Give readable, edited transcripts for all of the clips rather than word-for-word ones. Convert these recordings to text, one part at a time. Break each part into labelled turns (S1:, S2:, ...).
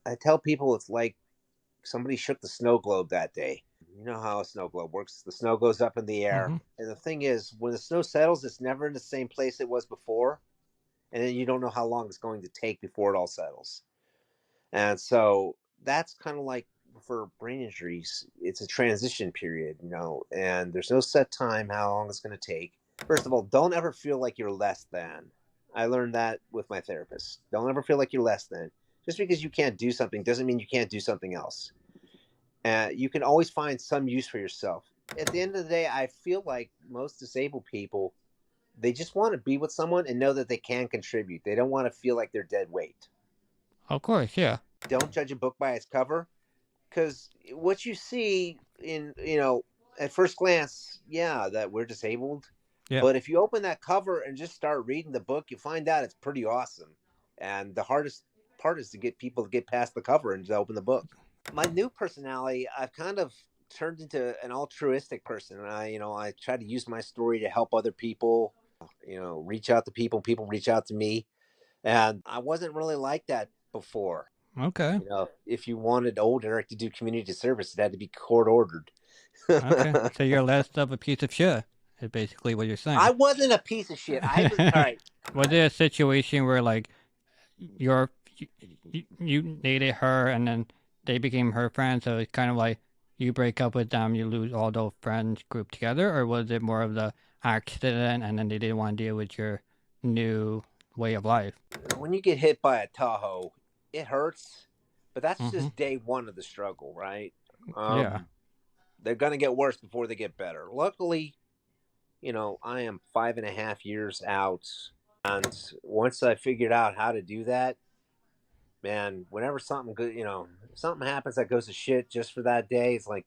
S1: I tell people it's like somebody shook the snow globe that day. You know how a snow globe works. The snow goes up in the air.
S2: Mm-hmm.
S1: And the thing is, when the snow settles, it's never in the same place it was before. And then you don't know how long it's going to take before it all settles. And so that's kind of like for brain injuries, it's a transition period, and there's no set time how long it's going to take. First of all, don't ever feel like you're less than. I learned that with my therapist. Don't ever feel like you're less than. Just because you can't do something doesn't mean you can't do something else. You can always find some use for yourself. At the end of the day, I feel like most disabled people, they just want to be with someone and know that they can contribute. They don't want to feel like they're dead weight.
S2: Of course, yeah.
S1: Don't judge a book by its cover, because what you see in at first glance, yeah, that we're disabled,
S2: Yeah.
S1: but if you open that cover and just start reading the book, you find out it's pretty awesome. And the hardest part is to get people to get past the cover and to open the book. My new personality, I've kind of turned into an altruistic person. I try to use my story to help other people, reach out to people, people reach out to me. And I wasn't really like that before.
S2: Okay.
S1: If you wanted old Eric to do community service, it had to be court ordered.
S2: Okay. So you're less of a piece of shit, is basically what you're
S1: I
S2: saying.
S1: wasn't a piece of shit. I was all right.
S2: Was there a situation where like you're you dated her and then they became her friends, so it's kind of like you break up with them, you lose all those friends group together, or was it more of the accident and then they didn't want to deal with your new way of life?
S1: When you get hit by a Tahoe, it hurts, but that's
S2: Mm-hmm.
S1: just day one of the struggle, right?
S2: Yeah.
S1: Um, they're gonna get worse before they get better. Luckily, I am 5.5 years out, and once I figured out how to do that, man, whenever something good, something happens that goes to shit just for that day, it's like,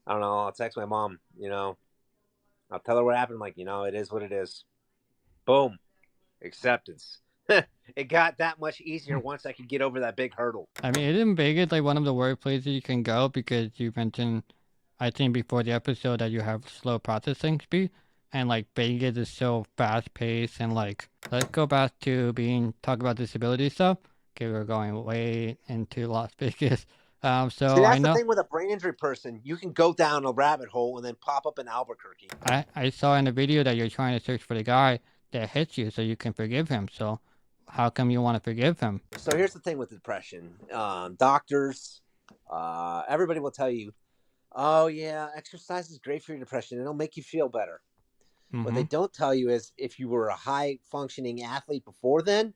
S1: I don't know. I'll text my mom. I'll tell her what happened. Like, it is what it is. Boom, acceptance. It got that much easier once I could get over that big hurdle.
S2: I mean, isn't Vegas like one of the worst places you can go because you mentioned, I think before the episode that you have slow processing speed, and like Vegas is so fast paced and like let's go back to talk about disability stuff. Okay, we're going way into Las Vegas.
S1: See,
S2: So I
S1: that's the
S2: know
S1: thing with a brain injury person. You can go down a rabbit hole and then pop up in Albuquerque.
S2: I saw in the video that you're trying to search for the guy that hit you so you can forgive him. So how come you want to forgive him?
S1: So here's the thing with depression. Doctors, everybody will tell you, oh, yeah, exercise is great for your depression. It'll make you feel better. What
S2: Mm-hmm.
S1: they don't tell you is if you were a high functioning athlete before then,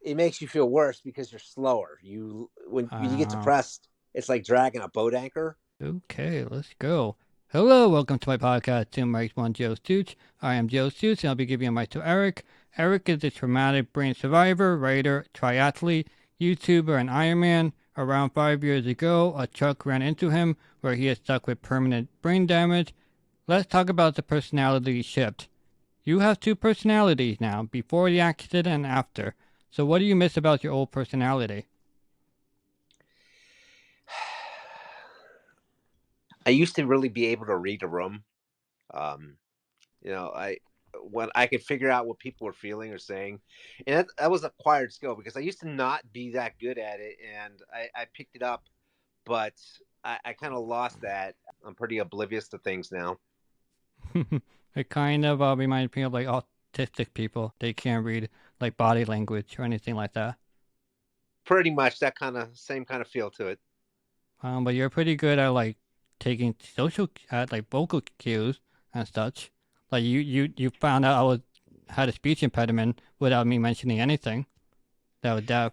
S1: it makes you feel worse because you're slower. When you get
S2: Uh,
S1: depressed, it's like dragging a boat anchor.
S2: Okay, let's go. Hello, welcome to my podcast, Two Mics, One Joe Stooch. I am Joe Stooch, and I'll be giving a mic to Eric. Eric is a traumatic brain survivor, writer, triathlete, YouTuber, and Ironman. Around 5 years ago, a truck ran into him where he is stuck with permanent brain damage. Let's talk about the personality shift. You have two personalities now, before the accident and after. So what do you miss about your old personality?
S1: I used to really be able to read a room. Um, I when I could figure out what people were feeling or saying, and that was acquired skill because I used to not be that good at it, and I picked it up, but I kind of lost that. I'm pretty oblivious to things now.
S2: It kind of reminds me of like autistic people. They can't read like body language or anything like that.
S1: Pretty much that kind of same kind of feel to it.
S2: But you're pretty good at like taking like vocal cues and such. Like you found out I was had a speech impediment without me mentioning anything. That was deaf.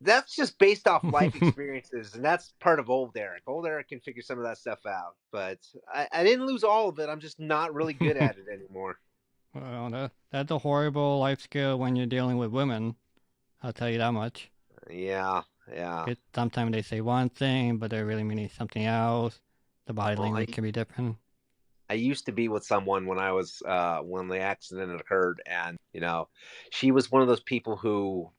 S1: That's just based off life experiences, and that's part of old Eric. Old Eric can figure some of that stuff out, but I didn't lose all of it. I'm just not really good at it anymore.
S2: Well, that's a horrible life skill when you're dealing with women. I'll tell you that much.
S1: Yeah, yeah.
S2: Sometimes they say one thing, but they're really meaning something else. The body
S1: Well,
S2: language can be different.
S1: I used to be with someone when the accident occurred, and she was one of those people who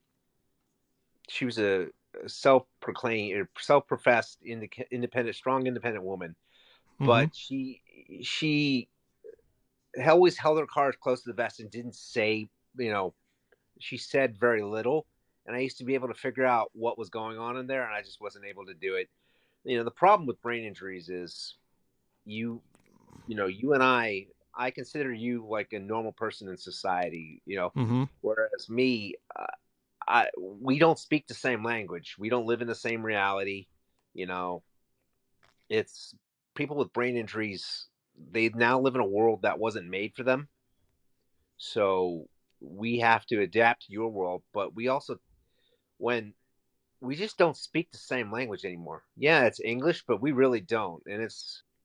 S1: she was a self-proclaimed, self-professed, independent, strong, independent woman,
S2: Mm-hmm.
S1: but she always held her cards close to the vest and didn't say, she said very little, and I used to be able to figure out what was going on in there, and I just wasn't able to do it. The problem with brain injuries is you you and I consider you like a normal person in society,
S2: Mm-hmm.
S1: whereas me, we don't speak the same language. We don't live in the same reality. You know, it's people with brain injuries. They now live in a world that wasn't made for them. So we have to adapt to your world, but we also, when we just don't speak the same language anymore. Yeah, it's English, but we really don't. And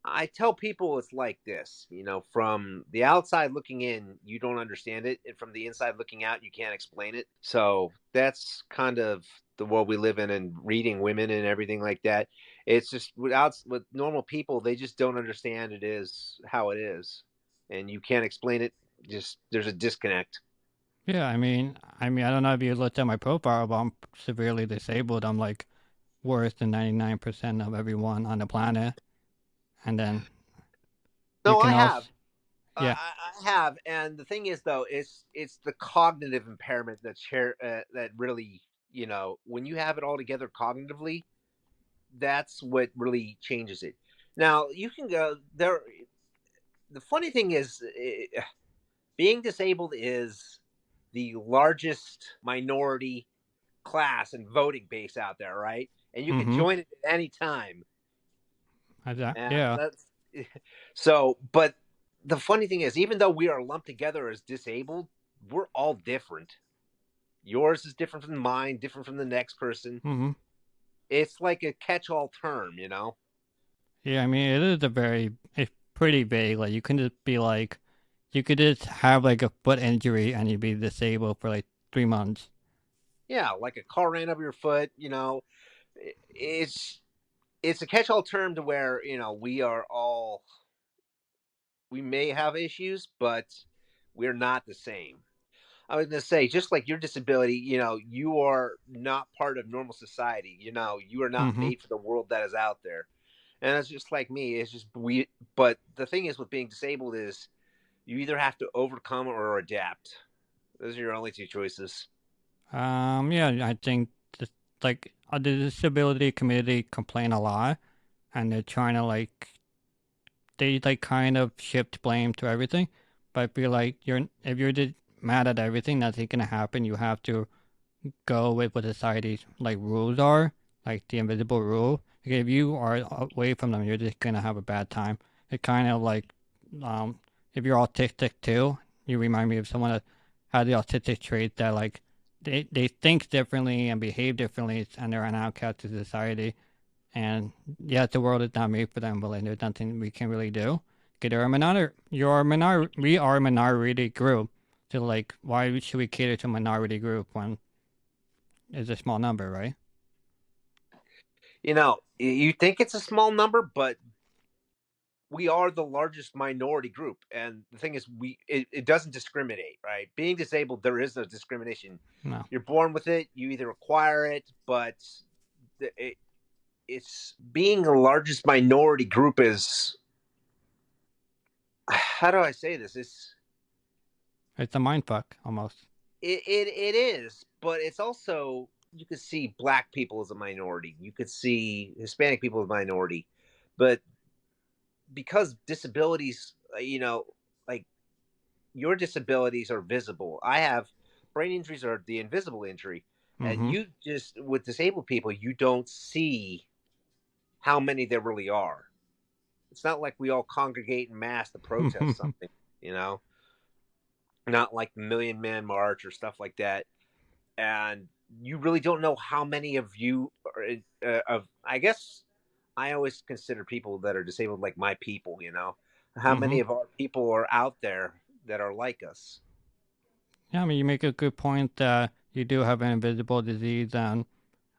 S1: I tell people it's like this, from the outside looking in, you don't understand it. And from the inside looking out, you can't explain it. So that's kind of the world we live in, and reading women and everything like that. It's just with normal people, they just don't understand it is how it is. And you can't explain it. Just there's a disconnect.
S2: Yeah, I don't know if you looked at my profile, but I'm severely disabled. I'm like worse than 99% of everyone on the planet. And then you
S1: No,
S2: can
S1: I
S2: also,
S1: have.
S2: yeah,
S1: I have, and the thing is, though, it's the cognitive impairment that really, when you have it all together cognitively, that's what really changes it. Now you can go there. The funny thing is, being disabled is the largest minority class and voting base out there, right? And you can
S2: mm-hmm,
S1: join it at any time. And
S2: yeah,
S1: that's so. But the funny thing is, even though we are lumped together as disabled, we're all different. Yours is different from mine, different from the next person.
S2: mm-hmm,
S1: It's like a catch-all term.
S2: yeah. It is it's pretty vague. Like you can just be like, you could just have like a foot injury and you'd be disabled for like 3 months.
S1: Yeah, like a car ran over your foot. It's a catch-all term to where we may have issues, but we're not the same. I was going to say, just like your disability, you are not part of normal society. You are not
S2: Mm-hmm.
S1: made for the world that is out there. And it's just like me. It's just we. But the thing is, with being disabled, is you either have to overcome or adapt. Those are your only two choices.
S2: Yeah, I think just like the disability community complain a lot, and they're trying to like they like kind of shift blame to everything. But I feel like if you're just mad at everything that's gonna happen, you have to go with what society's like rules are, like the invisible rule. Like, if you are away from them, you're just gonna have a bad time. It kind of like, um, if you're autistic too, you remind me of someone that had the autistic trait that like they think differently and behave differently, and they're an outcast to society. And yeah, the world is not made for them, but like, there's nothing we can really do. Okay, we are a minority group. So like, why should we cater to a minority group when it's a small number, right?
S1: You think it's a small number, but we are the largest minority group. And the thing is, it doesn't discriminate, right? Being disabled, there is no discrimination.
S2: No.
S1: You're born with it. You either acquire it, but it, it's being the largest minority group is, how do I say this?
S2: It's a mind fuck almost.
S1: It is, but it's also, you could see black people as a minority. You could see Hispanic people as a minority, but because disabilities, like your disabilities are visible. I have brain injuries are the invisible injury, and
S2: Mm-hmm.
S1: you just with disabled people, you don't see how many there really are. It's not like we all congregate in mass to protest something, you know, not like the Million Man March or stuff like that. And you really don't know how many of you are, I guess I always consider people that are disabled like my people, how
S2: Mm-hmm.
S1: many of our people are out there that are like us.
S2: Yeah, you make a good point that you do have an invisible disease, and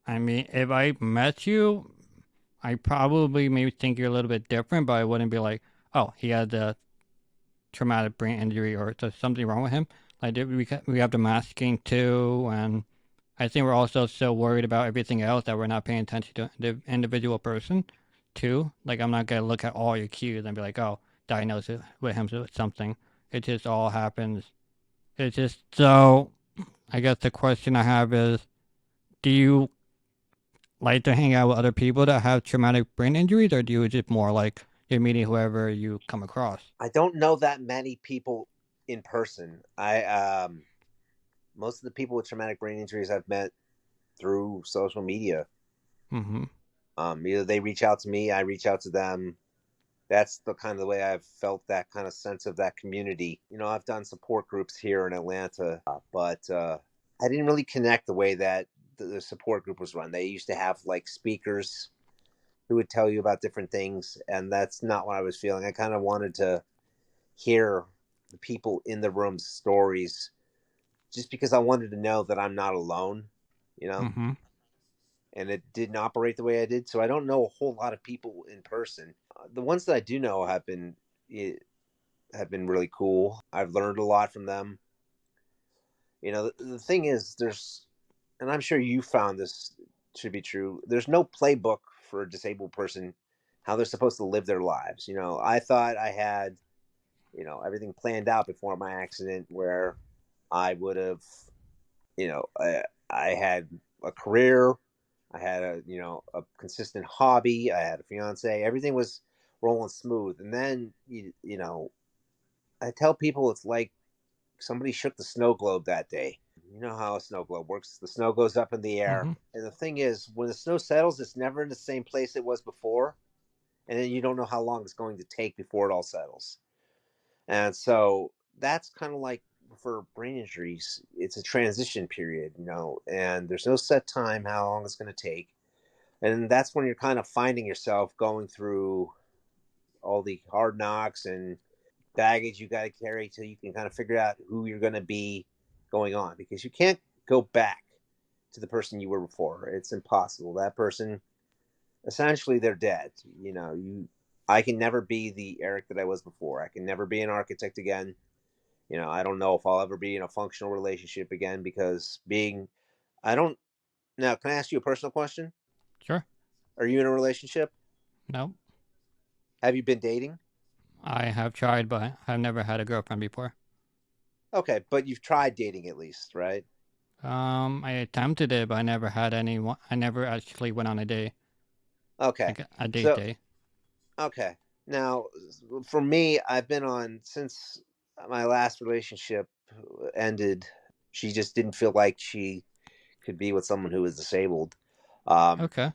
S2: if I met you, I probably maybe think you're a little bit different, but I wouldn't be like, oh, he had a traumatic brain injury or there's something wrong with him. Like we have the masking too, and I think we're also so worried about everything else that we're not paying attention to the individual person too. Like I'm not gonna look at all your cues and be like, oh, diagnose it with him with something. It just all happens. It's just so. I guess the question I have is, Do you like to hang out with other people that have traumatic brain injuries, or do you just more like you're meeting whoever you come across?
S1: I don't know that many people in person. I Most of the people with traumatic brain injuries I've met through social media.
S2: Mm-hmm.
S1: Either they reach out to me, I reach out to them. That's the kind of the way I've felt that kind of sense of that community. I've done support groups here in Atlanta, but I didn't really connect the way that the support group was run. They used to have like speakers who would tell you about different things, and that's not what I was feeling. I kind of wanted to hear the people in the room's stories just because I wanted to know that I'm not alone, you know,
S2: Mm-hmm.
S1: and it didn't operate the way I did. So I don't know a whole lot of people in person. The ones that I do know eh, have been really cool. I've learned a lot from them. The thing is, and I'm sure you found this to be true. There's no playbook for a disabled person how they're supposed to live their lives. I thought I had everything planned out before my accident, where I would have, I had a career, I had a consistent hobby, I had a fiance, everything was rolling smooth, and then I tell people it's like somebody shook the snow globe that day. You know how a snow globe works. The snow goes up in the air.
S2: Mm-hmm.
S1: And the thing is, when the snow settles, it's never in the same place it was before. And then you don't know how long it's going to take before it all settles. And so that's kind of like for brain injuries, it's a transition period, and there's no set time how long it's going to take. And that's when you're kind of finding yourself going through all the hard knocks and baggage you got to carry till you can kind of figure out who you're going to be going on, because you can't go back to the person you were before. It's impossible. That person, essentially, they're dead. I can never be the Eric that I was before. I can never be an architect again. I don't know if I'll ever be in a functional relationship again, because I don't. Now, can I ask you a personal question?
S2: Sure.
S1: Are you in a relationship?
S2: No,
S1: Have you been dating?
S2: I have tried, but I've never had a girlfriend before.
S1: Okay, but you've tried dating at least, right?
S2: I attempted it, but I never had anyone. I never actually went on a date,
S1: Okay.
S2: like a date
S1: So,
S2: day.
S1: okay. Now, for me, I've been on since my last relationship ended. She just didn't feel like she could be with someone who was disabled. Um,
S2: Okay.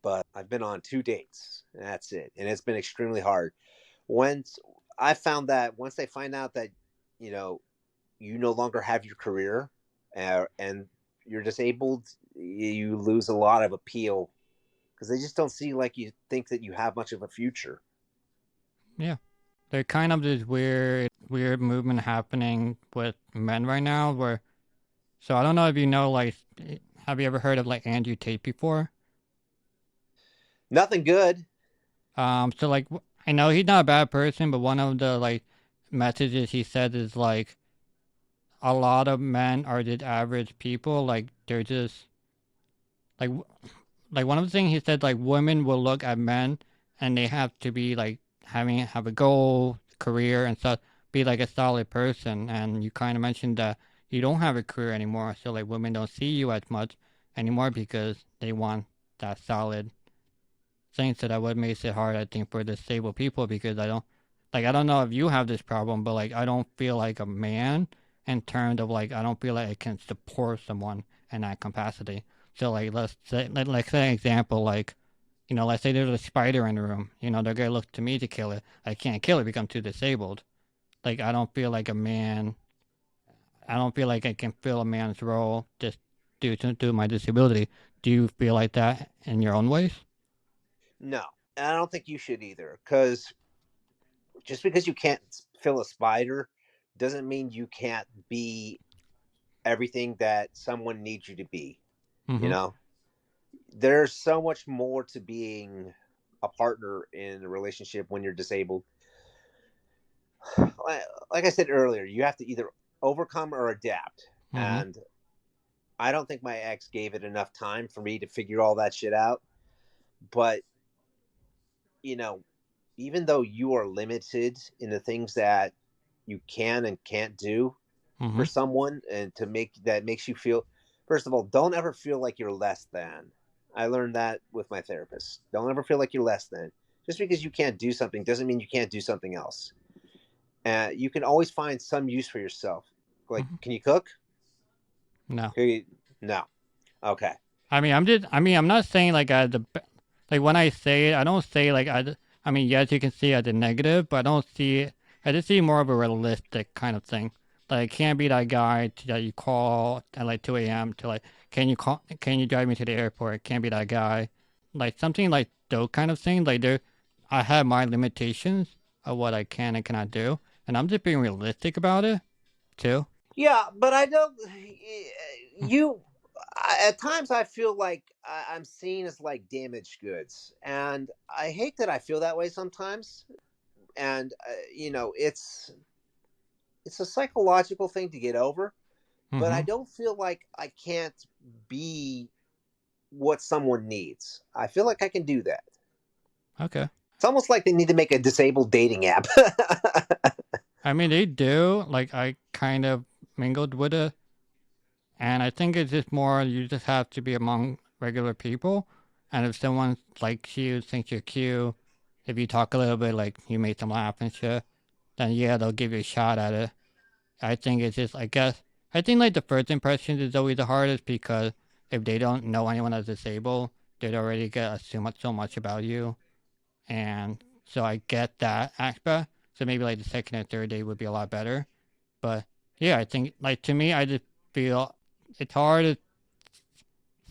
S1: but I've been on 2 dates, and that's it. And it's been extremely hard. Once I found that once they find out that, you know, you no longer have your career, and you're disabled, you lose a lot of appeal because they just don't see like you think that you have much of a future.
S2: Yeah. There's kind of this weird movement happening with men right now where, so I don't know if you know, like, have you ever heard of like Andrew Tate before?
S1: Nothing good.
S2: So like, I know he's not a bad person, but one of the like messages he said is like, a lot of men are just average people. Like, they're just, like, like one of the things he said, like, women will look at men and they have to be like, have a goal, career and stuff, be like a solid person. And you kind of mentioned that you don't have a career anymore, so like women don't see you as much anymore because they want that solid thing. So that what makes it hard, I think, for disabled people, because I don't know if you have this problem, but like I don't feel like a man in terms of like I don't feel like I can support someone in that capacity. So like let's say an example, like, let's say there's a spider in the room. They're gonna look to me to kill it. I can't kill it because I'm too disabled. Like I don't feel like a man. I don't feel like I can fill a man's role just due to my disability. Do you feel like that in your own ways?
S1: No, and I don't think you should either. Because just because you can't fill a spider doesn't mean you can't be everything that someone needs you to be. You
S2: Mm-hmm.
S1: know, there's so much more to being a partner in a relationship when you're disabled. Like I said earlier, you have to either overcome or adapt.
S2: Mm-hmm.
S1: And I don't think my ex gave it enough time for me to figure all that shit out. But, you know, even though you are limited in the things that you can and can't do
S2: Mm-hmm.
S1: for someone, and to make that makes you feel, First of all, don't ever feel like you're less than. I learned that with my therapist. Don't ever feel like you're less than. Just because you can't do something doesn't mean you can't do something else. You can always find some use for yourself. Like,
S2: Mhm.
S1: can you cook?
S2: No.
S1: Can you... No. Okay.
S2: I mean, I'm not saying like like when I say it, I don't say like I mean, yes, you can see it as a negative, but I don't see it. I just see more of a realistic kind of thing. Like, can't be that guy that you call at like 2 a.m. to like, can you drive me to the airport? Can't be that guy. Like something like those kind of things. Like I have my limitations of what I can and cannot do, and I'm just being realistic about it too.
S1: Yeah, but I don't. You. At times, I feel like I'm seen as like damaged goods, and I hate that I feel that way sometimes. And it's a psychological thing to get over. But I
S2: Mm-hmm.
S1: don't feel like I can't be what someone needs. I feel like I can do that.
S2: Okay.
S1: It's almost like they need to make a disabled dating app.
S2: I mean, they do. Like, I kind of mingled with it. And I think it's just more, you just have to be among regular people. And if someone likes you, thinks you're cute, if you talk a little bit, like you make them laugh and shit, then yeah, they'll give you a shot at it. I think it's just, I guess, I think like the first impressions is always the hardest because if they don't know anyone that's disabled, they'd already get assume so much about you. And so I get that aspect. So maybe like the second and third day would be a lot better. But yeah, I think like to me, I just feel it's hard to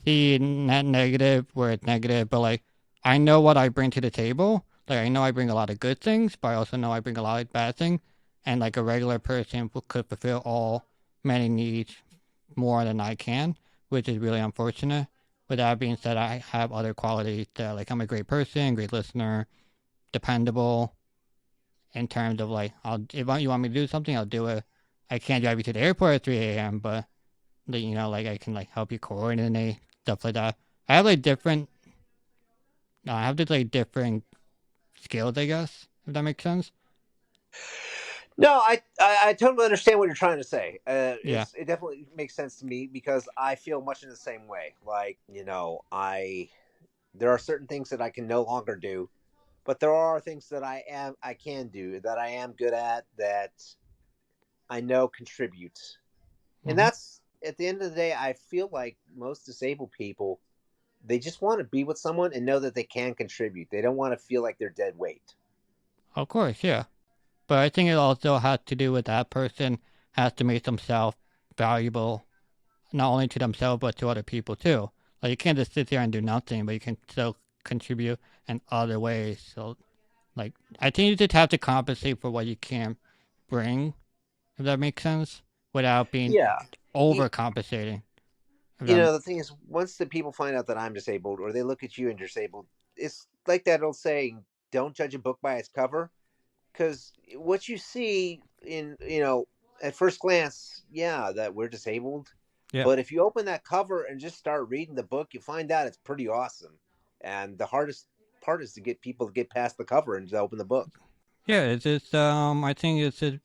S2: see net negative where it's negative, but like I know what I bring to the table. Like I know I bring a lot of good things, but I also know I bring a lot of bad things. And like a regular person could fulfill all many needs more than I can, which is really unfortunate. With that being said, I have other qualities that like I'm a great person, great listener, dependable in terms of like if you want me to do something, I'll do it. I can't drive you to the airport at 3 a.m., but like I can like help you coordinate stuff like that. I have like different, I have like different skills, I guess, if that makes sense.
S1: No, I totally understand what you're trying to say.
S2: Yeah,
S1: It definitely makes sense to me because I feel much in the same way. Like I there are certain things that I can no longer do, but there are things that I can do that I am good at that I know contributes. And
S2: hmm
S1: that's at the end of the day, I feel like most disabled people, they just want to be with someone and know that they can contribute. They don't want to feel like they're dead weight.
S2: of course, yeah. But I think it also has to do with that person has to make themselves valuable, not only to themselves but to other people too. Like you can't just sit there and do nothing, but you can still contribute in other ways. So like I think you just have to compensate for what you can bring, if that makes sense, without being
S1: Yeah.
S2: overcompensating. If
S1: You
S2: that,
S1: know, the thing is, once the people find out that I'm disabled or they look at you and disabled, it's like that old saying, don't judge a book by its cover. Because what you see at first glance, yeah, that we're disabled.
S2: yeah,
S1: But if you open that cover and just start reading the book, you find out it's pretty awesome. And the hardest part is to get people to get past the cover and to open the book.
S2: yeah. It's just I think it's just,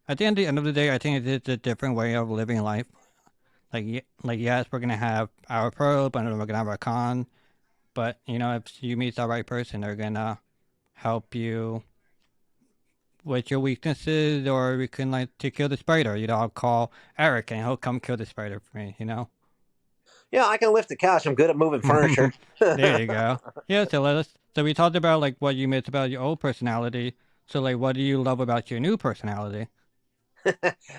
S2: at the end of the day, I think it's just a different way of living life. Like yes, we're gonna have our pro, but we're gonna have our con. But if you meet the right person, they're gonna help you with your weaknesses, or we can like to kill the spider. I'll call Eric and he'll come kill the spider for me.
S1: Yeah, I can lift the couch. I'm good at moving furniture.
S2: There you go. Yeah. So let us. So we talked about like what you miss about your old personality. So like, what do you love about your new personality?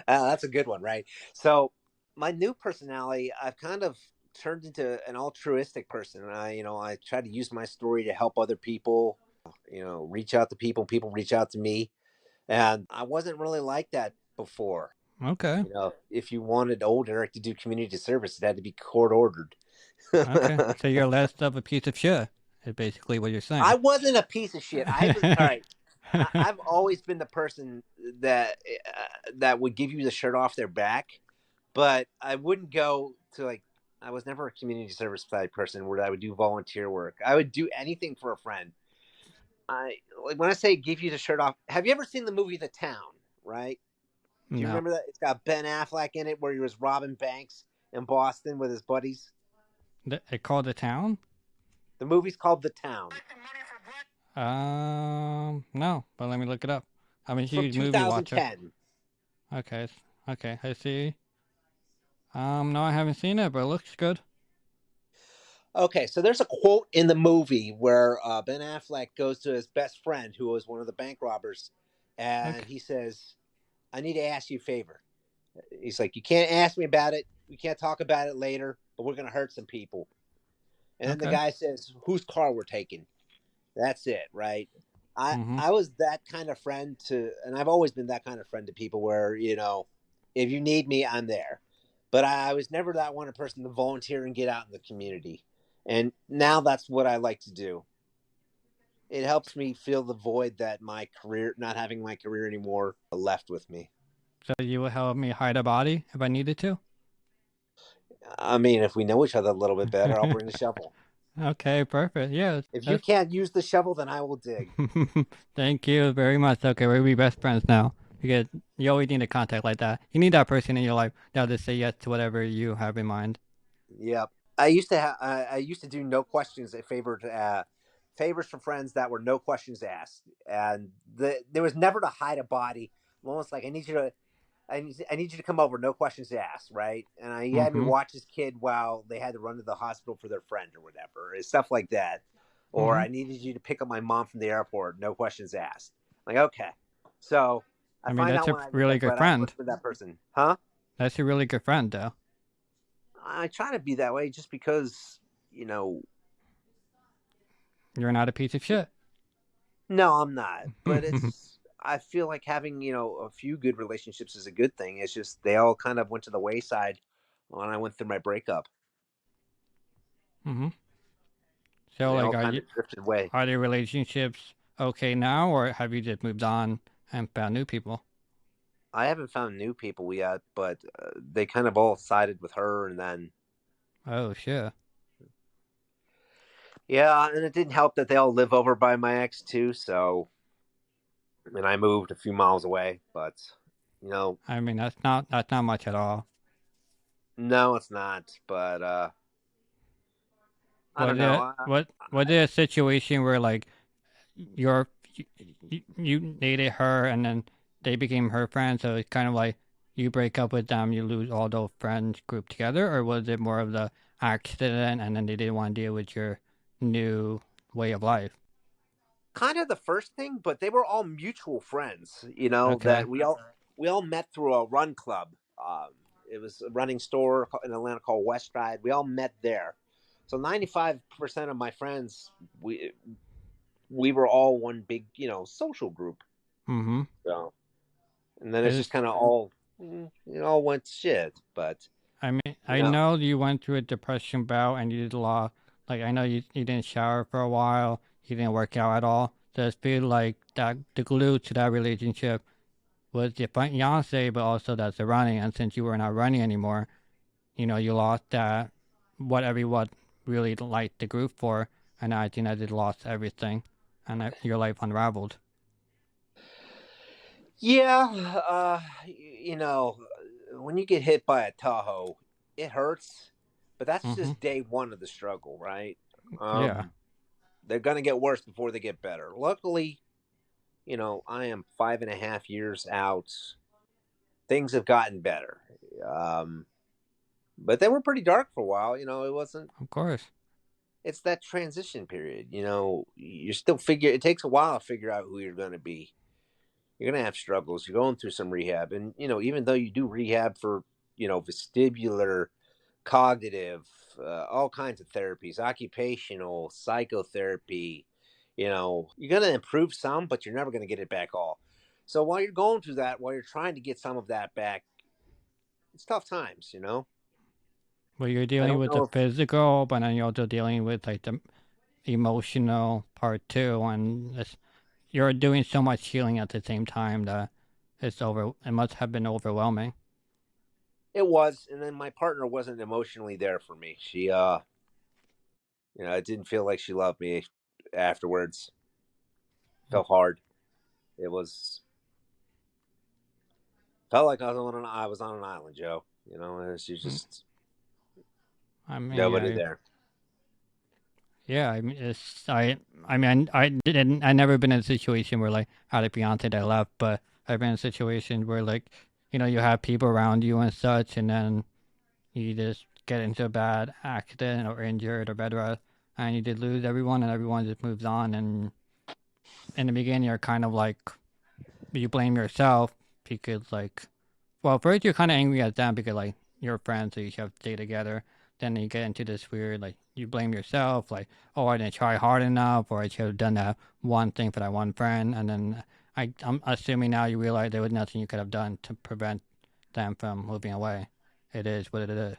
S1: That's a good one, right? So, my new personality, I've kind of turned into an altruistic person. I try to use my story to help other people. Reach out to people. People reach out to me, and I wasn't really like that before.
S2: Okay.
S1: If you wanted old Eric to do community service, it had to be court ordered.
S2: Okay. So you're less of a piece of shit. Is basically what you're
S1: I
S2: saying.
S1: wasn't a piece of shit. I was all right. I've always been the person that would give you the shirt off their back, but I wouldn't go to like. I was never a community service type person where I would do volunteer work. I would do anything for a friend. I like when I say give you the shirt off. Have you ever seen the movie The Town? Right? Do you
S2: No.
S1: remember that? It's got Ben Affleck in it where he was robbing banks, in Boston with his buddies.
S2: It called the town?
S1: The movie's called The Town.
S2: No, but let me look it up. I'm a
S1: It's from
S2: huge movie watcher.
S1: 2010.
S2: Okay, okay, I see. No, I haven't seen it, but it looks good.
S1: Okay, so there's a quote in the movie where Ben Affleck goes to his best friend, who was one of the bank robbers, and
S2: Okay,
S1: he says, "I need to ask you a favor." He's like, "You can't ask me about it. We can't talk about it later, but we're gonna hurt some people." And then the
S2: okay.
S1: guy says, "Whose car we're taking?" That's it, right? I
S2: Mm-hmm.
S1: I was that kind of friend to, and I've always been that kind of friend to people where if you need me, I'm there. But I was never that one person to volunteer and get out in the community, and now that's what I like to do. It helps me fill the void that my career, not having my career anymore, left with me.
S2: So you will help me hide a body if I needed to?
S1: I mean, if we know each other a little bit better, I'll bring the shovel.
S2: Okay, perfect. Yeah,
S1: If you
S2: that's.
S1: can't use the shovel, then I will dig.
S2: Thank you very much. Okay, we'll be best friends now. Because you always need a contact like that. You need that person in your life that'll just say yes to whatever you have in mind.
S1: Yep. I used to do no questions favors for friends that were no questions asked, and there was never to hide a body. I'm almost like I need you to come over, no questions asked, right? And he had me
S2: Mm-hmm.
S1: watch his kid while they had to run to the hospital for their friend or whatever, stuff like that. Or
S2: Mm-hmm.
S1: I needed you to pick up my mom from the airport, no questions asked. Like, okay, so I
S2: I mean,
S1: find
S2: that's
S1: out
S2: a
S1: when I
S2: really good
S1: but I
S2: friend.
S1: wasn't with that person, huh?
S2: That's a really good friend, though.
S1: I try to be that way just because you know
S2: You're not a piece of shit.
S1: no, I'm not. But I feel like having, a few good relationships is a good thing. It's just they all kind of went to the wayside when I went through my breakup.
S2: Mm-hmm. So,
S1: They
S2: like,
S1: all kind of drifted away.
S2: are your relationships okay now, or have you just moved on and found new people?
S1: I haven't found new people yet, but they kind of all sided with her, and then
S2: Oh, shit.
S1: yeah, and it didn't help that they all live over by my ex too. So, and I moved a few miles away, but you know,
S2: I mean, that's not much at all.
S1: no, it's not. But I
S2: Was
S1: don't know.
S2: it was it a situation where like you're you dated her and then they became her friends, so it's kind of like you break up with them, you lose all those friends group together, or was it more of the accident and then they didn't want to deal with your new way of life?
S1: Kind of the first thing, but they were all mutual friends.
S2: Okay.
S1: That we all met through a run club. It was a running store in Atlanta called West Stride. We all met there. So 95% of my friends, we were all one big, social group.
S2: Mm-hmm.
S1: So, and then it's just
S2: It's
S1: kind of all, it all went to shit. But
S2: I mean,
S1: you
S2: I
S1: know,
S2: know you went through a depression bout and you did a lot. Like, I know you didn't shower for a while, you didn't work out at all. Does it feel like that the glue to that relationship was your fiance, but also that's the running? And since you were not running anymore, you lost that what everyone really liked the group for. And I think that it lost everything and that your life unraveled.
S1: yeah, when you get hit by a Tahoe, it hurts, but that's
S2: Mm-hmm.
S1: just day one of the struggle, right?
S2: Yeah.
S1: Um, they're gonna get worse before they get better. Luckily, I am 5.5 years out. Things have gotten better, um, but they were pretty dark for a while. It wasn't.
S2: Of course.
S1: It's that transition period. You're still figure. It takes a while to figure out who you're gonna be. You're gonna have struggles. You're going through some rehab, and even though you do rehab for vestibular, cognitive, all kinds of therapies, occupational, psychotherapy. You're gonna improve some, but you're never gonna get it back all. So while you're going through that, while you're trying to get some of that back, it's tough times.
S2: Well, you're
S1: I
S2: dealing
S1: don't
S2: with the
S1: know if
S2: physical, but then you're also dealing with like the emotional part too, and you're doing so much healing at the same time that it must have been overwhelming.
S1: it was, and then my partner wasn't emotionally there for me. She, it didn't feel like she loved me afterwards. Felt hard. It was felt like I was on an island, Joe. She
S2: Mm,
S1: just.
S2: I mean,
S1: Nobody
S2: I
S1: there.
S2: yeah, I mean, I mean, I never been in a situation where like I had a fiance that left, but I've been in a situation where like, you have people around you and such, and then you just get into a bad accident or injured or bed rest, and you just lose everyone, and everyone just moves on. And in the beginning, you're kind of like you blame yourself because like, well, first you're kind of angry at them because like you're friends, so you should have to stay together. Then you get into this weird like you blame yourself, like, oh, I didn't try hard enough, or I should have done that one thing for that one friend. And then I'm assuming now you realize there was nothing you could have done to prevent them from moving away. It is what it is.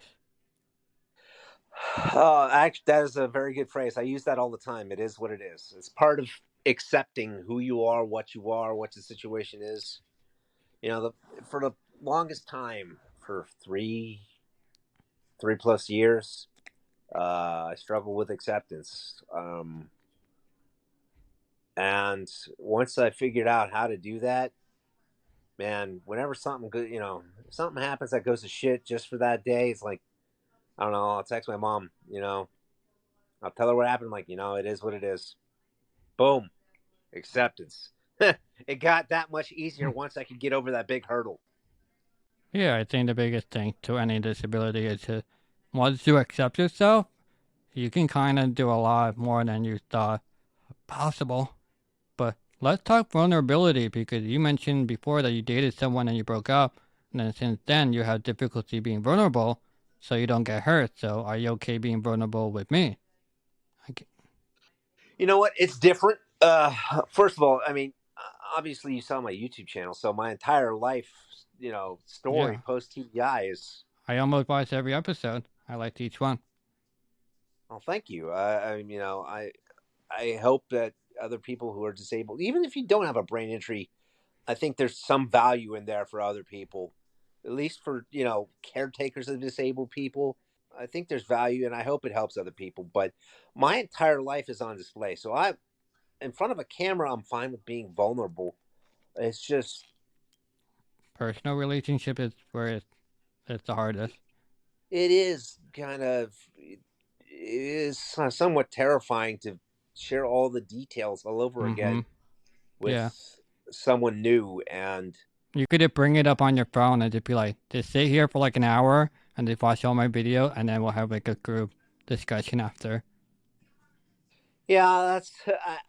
S1: Actually, that is a very good phrase. I use that all the time. It is what it is. It's part of accepting who you are, what the situation is. For the longest time, for three plus years, I struggled with acceptance. And once I figured out how to do that, man, whenever something good, if something happens that goes to shit just for that day, it's like, I don't know, I'll text my mom, I'll tell her what happened. Like, it is what it is. Boom, acceptance. It got that much easier once I could get over that big hurdle.
S2: Yeah, I think the biggest thing to any disability is to once you accept yourself, you can kind of do a lot more than you thought possible. But let's talk vulnerability because you mentioned before that you dated someone and you broke up, and then since then you have difficulty being vulnerable, so you don't get hurt. So are you okay being vulnerable with me? I
S1: You know what? It's different. First of all, I mean, obviously you saw my YouTube channel, so my entire life, story
S2: yeah,
S1: post TBI is.
S2: I almost watched every episode. I liked each one.
S1: Well, thank you. I hope that other people who are disabled, even if you don't have a brain injury, I think there's some value in there for other people, at least for caretakers of disabled people. I think there's value, and I hope it helps other people. But my entire life is on display, so I, in front of a camera, I'm fine with being vulnerable. It's just,
S2: Personal relationship is where it's the hardest.
S1: it is kind of, it is somewhat terrifying to share all the details all over
S2: Mm-hmm.
S1: again
S2: Yeah.
S1: with someone new. And
S2: You could just bring it up on your phone and just be like, just sit here for like an hour and just watch all my video, and then we'll have like a group discussion after.
S1: yeah,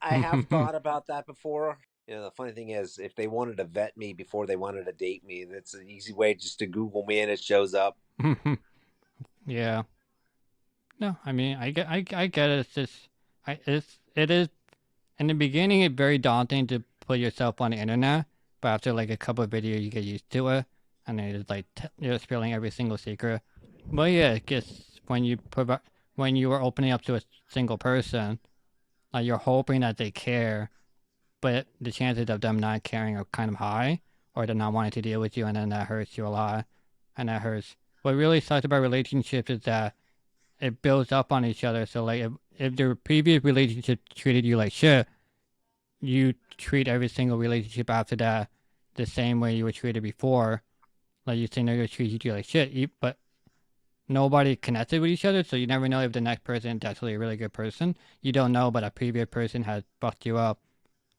S1: I have thought about that before. The funny thing is, if they wanted to vet me before they wanted to date me, that's an easy way just to Google me and it shows up.
S2: yeah. No, I mean, I get it. It's just, it is, in the beginning, it's very daunting to put yourself on the internet, but after like a couple of videos, you get used to it, and then it's like, you're spilling every single secret. But yeah, it gets, when you are opening up to a single person, like you're hoping that they care, but the chances of them not caring are kind of high, or they're not wanting to deal with you, and then that hurts you a lot, and that hurts. What really sucks about relationships is that it builds up on each other. So like if the previous relationship treated you like shit, you treat every single relationship after that the same way you were treated before. Like you think they're gonna treat you like shit, but nobody connected with each other, so you never know if the next person is actually a really good person. You don't know, but a previous person has fucked you up,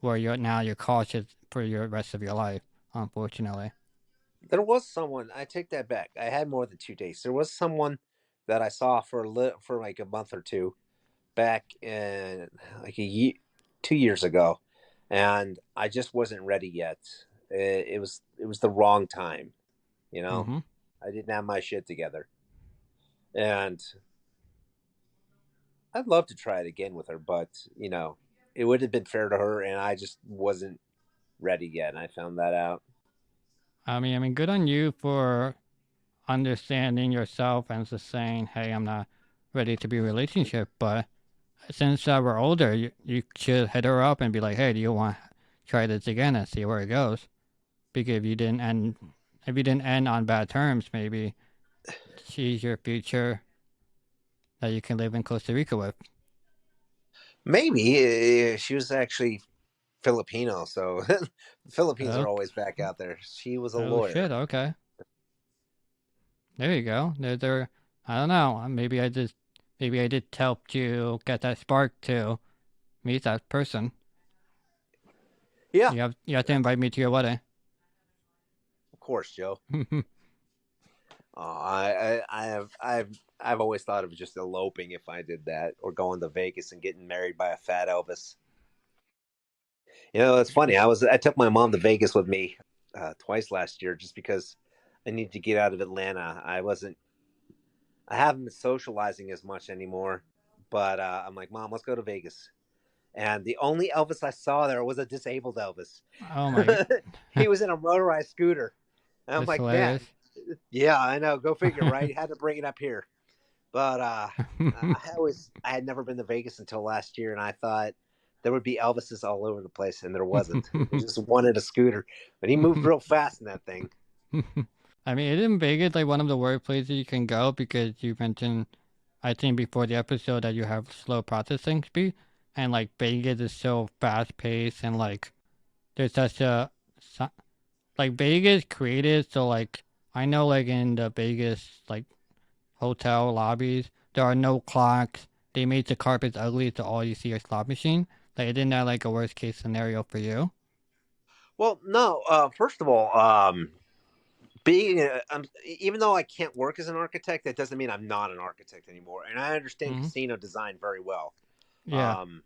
S2: where you're cautious for your rest of your life. Unfortunately.
S1: There was someone. I take that back. I had more than 2 days. There was someone that I saw for like a month or two back in like a year, 2 years ago, and I just wasn't ready yet. It was the wrong time. You know,
S2: Mm-hmm.
S1: I didn't have my shit together, and I'd love to try it again with her, but it would have been fair to her, and I just wasn't ready yet. And I found that out.
S2: I mean, good on you for understanding yourself and just saying, "Hey, I'm not ready to be in a relationship." But since we're older, you should hit her up and be like, "Hey, do you want to try this again and see where it goes?" Because if you didn't end on bad terms, maybe she's your future that you can live in Costa Rica with.
S1: Maybe she was actually Filipino, so the Philippines are
S2: Oh,
S1: always back out there. She was a
S2: oh
S1: lawyer.
S2: shit. Okay, there you go. There. I don't know. Maybe I just helped you get that spark to meet that person.
S1: Yeah,
S2: You have to
S1: yeah,
S2: invite me to your wedding.
S1: of course, Joe. I've always thought of just eloping if I did that, or going to Vegas and getting married by a fat Elvis. It's funny. I took my mom to Vegas with me twice last year just because I needed to get out of Atlanta. I haven't been socializing as much anymore, but I'm like, Mom, let's go to Vegas. And the only Elvis I saw there was a disabled Elvis.
S2: Oh my,
S1: He was in a motorized scooter. And I'm
S2: that's
S1: like,
S2: hilarious.
S1: man, yeah, I know. Go figure, right? Had to bring it up here. But I had never been to Vegas until last year, and I thought there would be Elvises all over the place, and there wasn't. It was just one in a scooter, but he moved real fast in that thing.
S2: I mean, isn't Vegas like one of the worst places you can go because you mentioned, I think before the episode that you have slow processing speed, and like Vegas is so fast paced and like there's such a so- like Vegas created so like I know like in the Vegas like hotel lobbies there are no clocks. They made the carpets ugly so all you see are slot machine. Like isn't that like a worst case scenario for you?
S1: Well, no. First of all, even though I can't work as an architect, that doesn't mean I'm not an architect anymore. And I understand
S2: Hmm.
S1: casino design very well.
S2: Yeah.
S1: Um,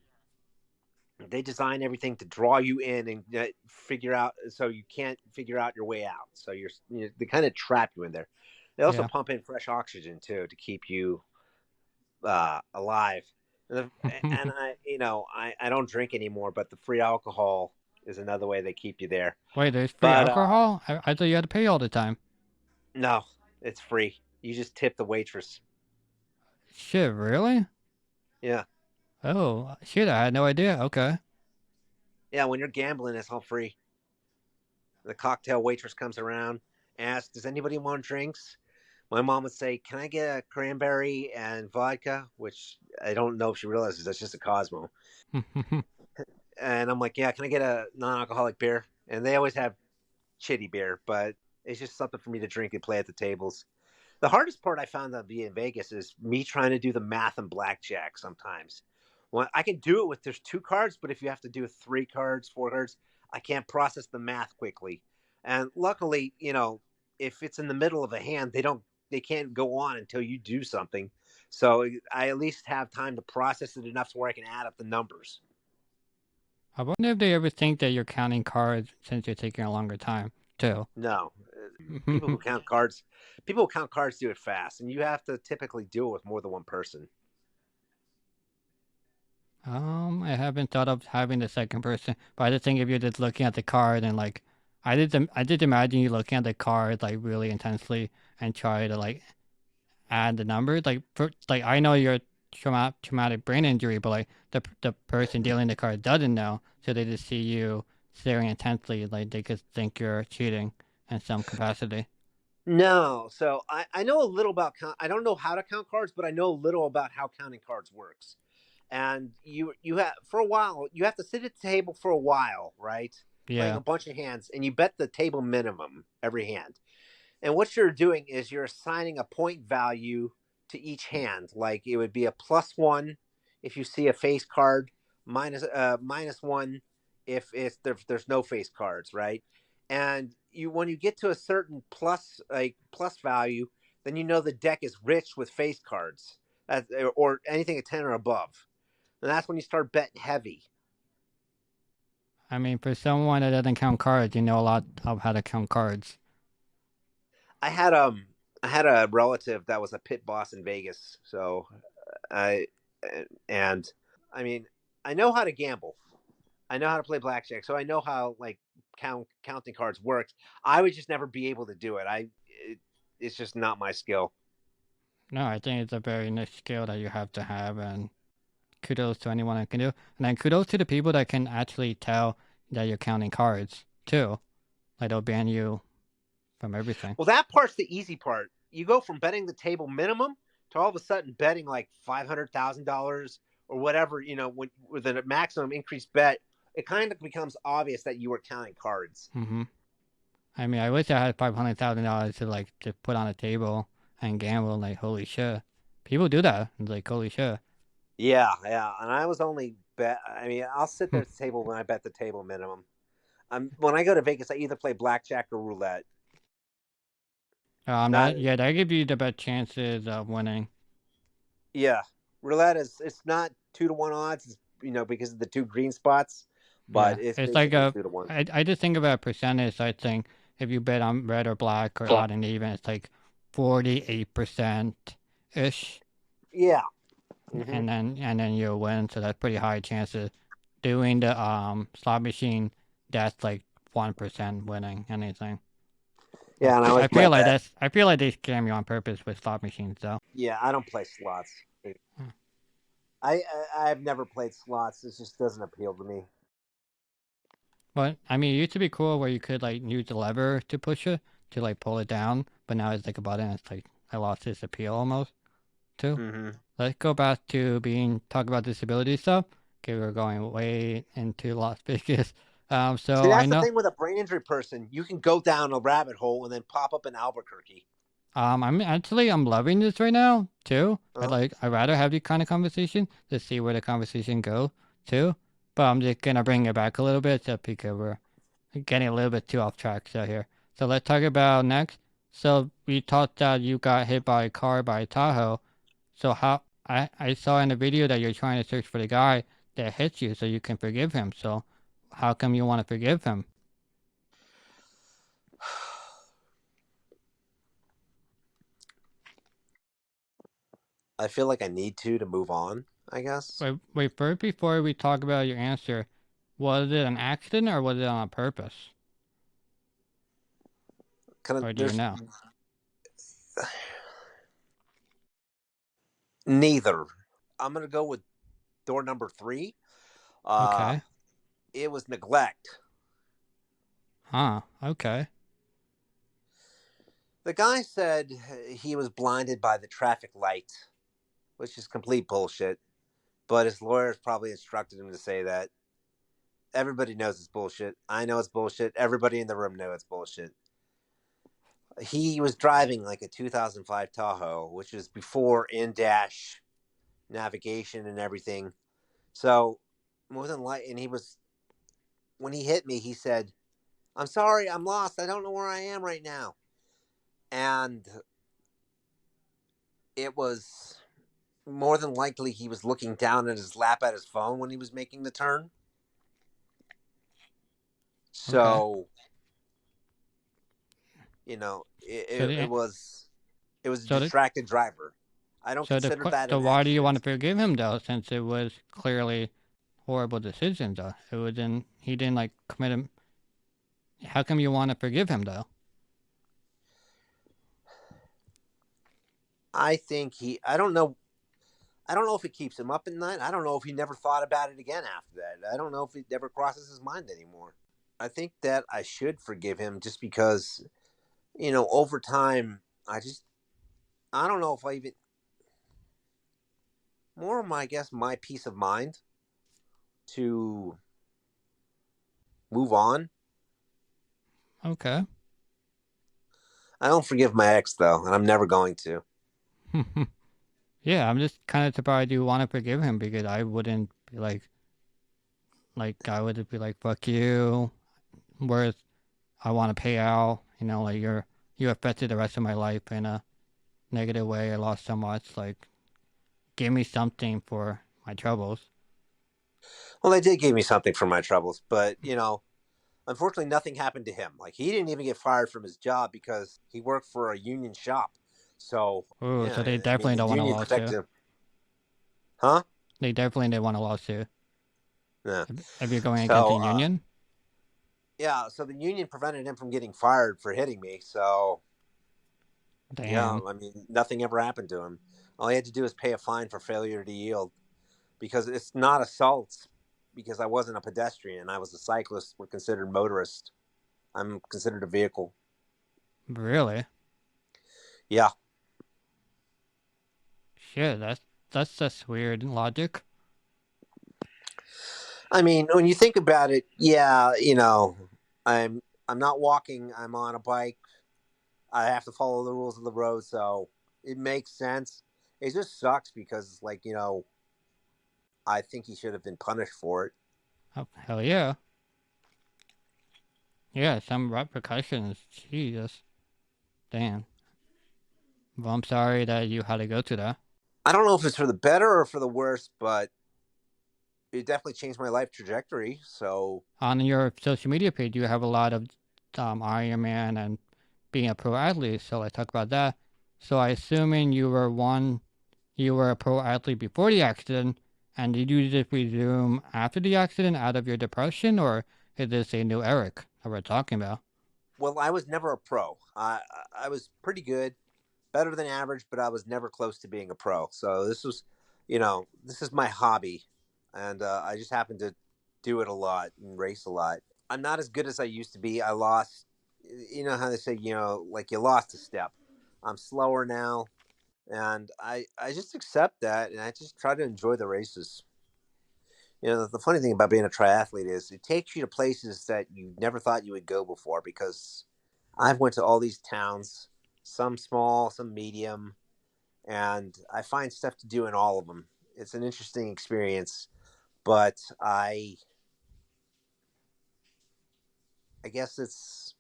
S1: they design everything to draw you in and figure out so you can't figure out your way out. So they kind of trap you in there. They also
S2: Yeah.
S1: pump in fresh oxygen too to keep you alive. And I don't drink anymore, but the free alcohol is another way they keep you there.
S2: Wait, there's free
S1: But
S2: alcohol? I thought you had to pay all the time.
S1: no, it's free. You just tip the waitress.
S2: Shit, really?
S1: Yeah,
S2: Oh, shit, I had no idea. Okay.
S1: yeah. When you're gambling, it's all free. The cocktail waitress comes around, asks, "Does anybody want drinks?" My mom would say, "Can I get a cranberry and vodka?" Which I don't know if she realizes that's just a Cosmo. And I'm like, "Yeah, can I get a non-alcoholic beer?" And they always have shitty beer, but it's just something for me to drink and play at the tables. The hardest part I found to be in Vegas is me trying to do the math and blackjack sometimes. Well, I can do it with there's two cards, but if you have to do three cards, four cards, I can't process the math quickly. And luckily, if it's in the middle of a hand, they can't go on until you do something. So I at least have time to process it enough to where I can add up the numbers.
S2: I wonder if they ever think that you're counting cards since you're taking a longer time, too.
S1: No, people who count cards, people who count cards do it fast, and you have to typically do it with more than one person.
S2: I haven't thought of having the second person, but I just think if you're just looking at the card and like, I did imagine you looking at the card like really intensely and try to like add the numbers. Like I know you're traumatic brain injury, but like the person dealing the card doesn't know, so they just see you staring intensely, like they could think you're cheating in some capacity.
S1: No, so I know a little about I don't know how to count cards, but I know a little about how counting cards works. And you have for a while you have to sit at the table for a while, right? Playing
S2: Yeah.
S1: a bunch of hands, and you bet the table minimum every hand. And what you're doing is you're assigning a point value to each hand. Like it would be a +1 if you see a face card, -1 if there's no face cards, right? And when you get to a certain plus value, then you know the deck is rich with face cards, or anything at 10 or above. And that's when you start betting heavy.
S2: I mean, for someone that doesn't count cards, you know a lot of how to count cards.
S1: I had um I had a relative that was a pit boss in Vegas, so I and I mean I know how to gamble. I know how to play blackjack, so I know how like counting cards works. I would just never be able to do it. It's just not my skill.
S2: No, I think it's a very nice skill that you have to have, and kudos to anyone that can do. And then kudos to the people that can actually tell that you're counting cards too. Like they'll ban you from everything.
S1: Well, that part's the easy part. You go from betting the table minimum to all of a sudden betting like $500,000 or whatever. With a maximum increased bet, it kind of becomes obvious that you were counting cards.
S2: I mean, I wish I had $500,000 to like to put on a table and gamble. Like, holy shit. People do that. It's like, holy shit.
S1: Yeah, yeah. And I was only bet. I mean, I'll sit
S2: Hmm.
S1: there at the table when I bet the table minimum. When I go to Vegas, I either play blackjack or roulette. Not
S2: That gives you the best chances of winning.
S1: Yeah, roulette is it's not 2 to 1 odds. It's, because of the two green spots, but
S2: Yeah,
S1: it's
S2: it's like
S1: basically 2 to 1.
S2: I just think about percentage. I think if you bet on red or black or odd and even, it's like 48% ish,
S1: Yeah. Hmm.
S2: and then you'll win. So that's pretty high chances. Doing the slot machine, that's like 1% winning anything.
S1: Yeah, and I always play that.
S2: I feel like they scam you on purpose with slot machines though.
S1: Yeah, I don't play slots.
S2: Hmm.
S1: I've never played slots. This just doesn't appeal to me.
S2: But I mean, it used to be cool where you could like use the lever to push it to like pull it down, but now it's like a button. It's like I lost its appeal almost too.
S1: Hmm.
S2: Let's go back to talk about disability stuff. Okay, we're going way into Las Vegas.
S1: See,
S2: So I
S1: that's the
S2: know.
S1: thing with a brain injury person. You can go down a rabbit hole and then pop up in Albuquerque.
S2: I'm loving this right now too.
S1: Uh-huh.
S2: I'd rather have the kind of conversation to see where the conversation go too. But I'm just gonna bring it back a little bit just because we're getting a little bit too off track so here. So let's talk about next. So we thought that you got hit by a car by Tahoe. So how I saw in the video that you're trying to search for the guy that hit you so you can forgive him. So how come you want to forgive him?
S1: I feel like I need to move on, I guess.
S2: Wait, first before we talk about your answer, was it an accident or was it on purpose?
S1: Kind of
S2: Or do you
S1: there's
S2: know?
S1: neither. I'm gonna go with door number 3. Uh
S2: Okay.
S1: it was neglect.
S2: Huh. Okay.
S1: The guy said he was blinded by the traffic light, which is complete bullshit. But his lawyers probably instructed him to say that. Everybody knows it's bullshit. I know it's bullshit. Everybody in the room knows it's bullshit. He was driving like a 2005 Tahoe, which was before in dash navigation and everything. So more than light, and he was when he hit me, he said, "I'm sorry, I'm lost. I don't know where I am right now." And it was more than likely he was looking down at his lap at his phone when he was making the turn.
S2: Okay.
S1: So it,
S2: So
S1: it, it
S2: the
S1: was it was a
S2: so the
S1: distracted driver. I don't consider that
S2: so
S1: an
S2: why do you want to
S1: accident.
S2: forgive him though? Since it was clearly horrible decision though. He didn't like commit him. How come you want to forgive him though?
S1: I think he. I don't know. I don't know if it keeps him up at night. I don't know if he never thought about it again after that. I don't know if it ever crosses his mind anymore. I think that I should forgive him just because, over time, I don't know if I even, more of my, I guess, my peace of mind to move on.
S2: Okay.
S1: I don't forgive my ex, though, and I'm never going to.
S2: Yeah, I'm just kind of surprised you want to forgive him because I wouldn't be like I would be like fuck you. Whereas I want to pay out. Like you affected the rest of my life in a negative way. I lost so much. Like give me something for my troubles.
S1: Well, they did give me something for my troubles, but, unfortunately, nothing happened to him. Like, he didn't even get fired from his job because he worked for a union shop. So,
S2: Ooh, so they
S1: yeah, I mean,
S2: definitely
S1: the
S2: don't want a
S1: union
S2: lawsuit.
S1: protected him. Huh?
S2: They definitely didn't want a lawsuit.
S1: Yeah.
S2: If you're going against the
S1: So,
S2: union,
S1: yeah, so the union prevented him from getting fired for hitting me. So, yeah,
S2: damn.
S1: I mean, nothing ever happened to him. All he had to do was pay a fine for failure to yield because it's not assaults because I wasn't a pedestrian. I was a cyclist. We're considered motorist. I'm considered a vehicle.
S2: Really?
S1: Yeah.
S2: Shit, that's just weird logic.
S1: I mean, when you think about it, yeah, I'm not walking. I'm on a bike. I have to follow the rules of the road. So It makes sense. It just sucks because, like, I think he should have been punished for it.
S2: Oh, hell yeah. Yeah, some repercussions. Jesus. Damn. Well, I'm sorry that you had to go through that.
S1: I don't know if it's for the better or for the worse, but it definitely changed my life trajectory. So,
S2: On your social media page, you have a lot of Ironman and being a pro athlete, so let's talk about that. So I assuming you were a pro athlete before the accident, and did you just resume after the accident out of your depression, or is this a new Eric that we're talking about?
S1: well, I was never a pro. I was pretty good, better than average, but I was never close to being a pro. So this is my hobby, and I just happen to do it a lot and race a lot. I'm not as good as I used to be. I lost, you know how they say, like you lost a step. I'm slower now, and I just accept that, and I just try to enjoy the races. The funny thing about being a triathlete is it takes you to places that you never thought you would go before because I've went to all these towns, some small, some medium, and I find stuff to do in all of them. It's an interesting experience, but I guess it's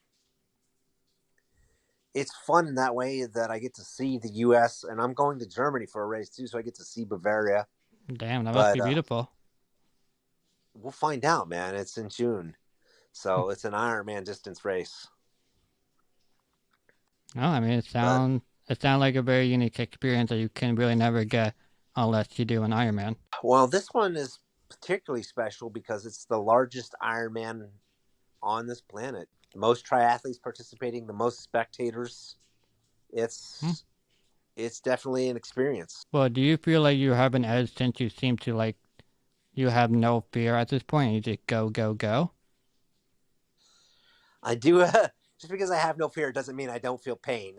S1: fun in that way that I get to see the U.S. and I'm going to Germany for a race too, so I get to see Bavaria.
S2: Damn, that must
S1: But
S2: be beautiful.
S1: we'll find out, man. It's in June, so it's an Ironman distance race.
S2: No, I mean
S1: But
S2: it sounds like a very unique experience that you can really never get unless you do an Ironman.
S1: well, this one is particularly special because it's the largest Ironman on this planet. The most triathletes participating, the most spectators.
S2: Hmm.
S1: It's definitely an experience.
S2: Well, do you feel like you have an edge since you seem to like you have no fear at this point? You just go, go, go.
S1: I do just because I have no fear doesn't mean I don't feel pain,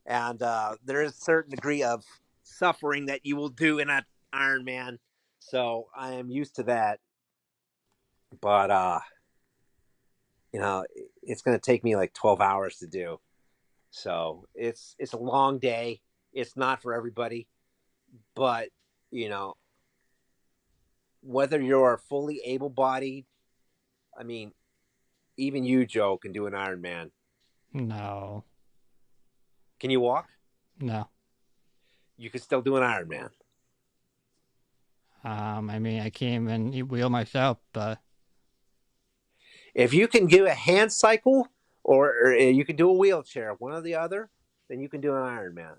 S1: and there is a certain degree of suffering that you will do in an Ironman. So I am used to that, but it's going to take me like 12 hours to do. So it's a long day. It's not for everybody, but you know, whether you're fully able-bodied, I mean, even you, Joe, can do an Ironman.
S2: No,
S1: Can you walk?
S2: no.
S1: You can still do an Ironman.
S2: I mean, I can't even wheel myself, but
S1: If you can do a hand cycle or you can do a wheelchair, one or the other, then you can do an Ironman.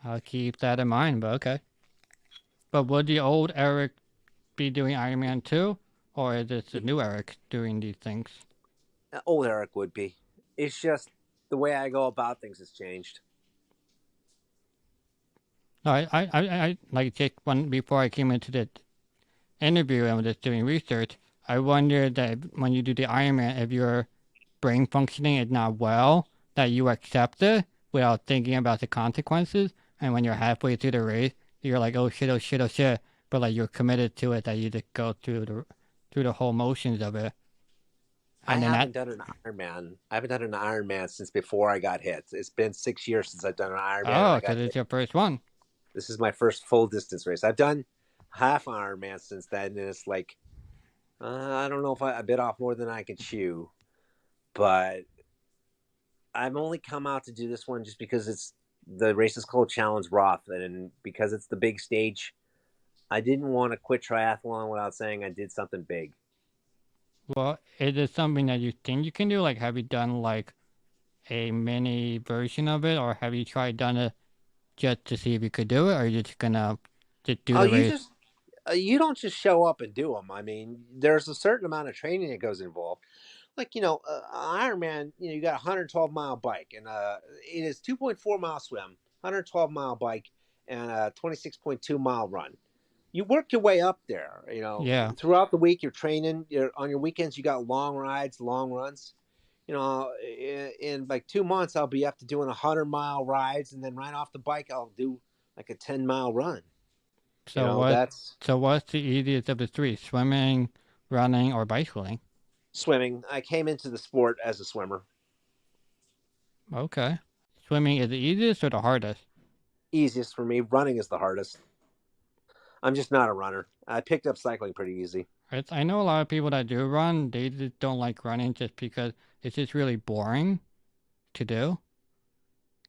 S2: I'll keep that in mind. But okay. But would the old Eric be doing Ironman too, or is it the new Eric doing these things?
S1: Old Eric would be. It's just the way I go about things has changed.
S2: No, I like take one before I came into the interview and was just doing research. I wondered that when you do the Ironman, if your brain functioning is not well, that you accept it without thinking about the consequences. And when you're halfway through the race, you're like, oh shit, oh shit, oh shit. But like you're committed to it, that you just go through the whole motions of it.
S1: I
S2: And then that,
S1: haven't done an Ironman. I haven't done an Ironman since before I got hit. It's been 6 years since I've done an Ironman and
S2: oh,
S1: I
S2: because
S1: got
S2: it's
S1: hit.
S2: your first one.
S1: This is my first full distance race. I've done half Ironman since then, and it's like I don't know if I bit off more than I can chew, but I've only come out to do this one just because the race is called Challenge Roth, and because it's the big stage, I didn't want to quit triathlon without saying I did something big.
S2: Well, is it something that you think you can do? Like, have you done like a mini version of it, or have you tried done it just to see if you could do it, or are you just gonna just do
S1: Oh,
S2: the race?
S1: you don't just show up and do them. I mean, there's a certain amount of training that goes involved. Like Ironman, you got a 112-mile bike, and it is 2.4 mile swim, 112-mile bike, and a 26.2 mile run. You work your way up there.
S2: Yeah.
S1: Throughout the week, you're training. On your weekends, you got long rides, long runs. In like 2 months, I'll be up to doing 100-mile rides, and then right off the bike, I'll do like a 10-mile run.
S2: So what?
S1: That's
S2: So what's the easiest of the three? Swimming, running, or bicycling?
S1: swimming. I came into the sport as a swimmer.
S2: Okay. swimming is the easiest or the hardest?
S1: Easiest for me. Running is the hardest. I'm just not a runner. I picked up cycling pretty easy.
S2: I know a lot of people that do run, they just don't like running just because it's just really boring to do.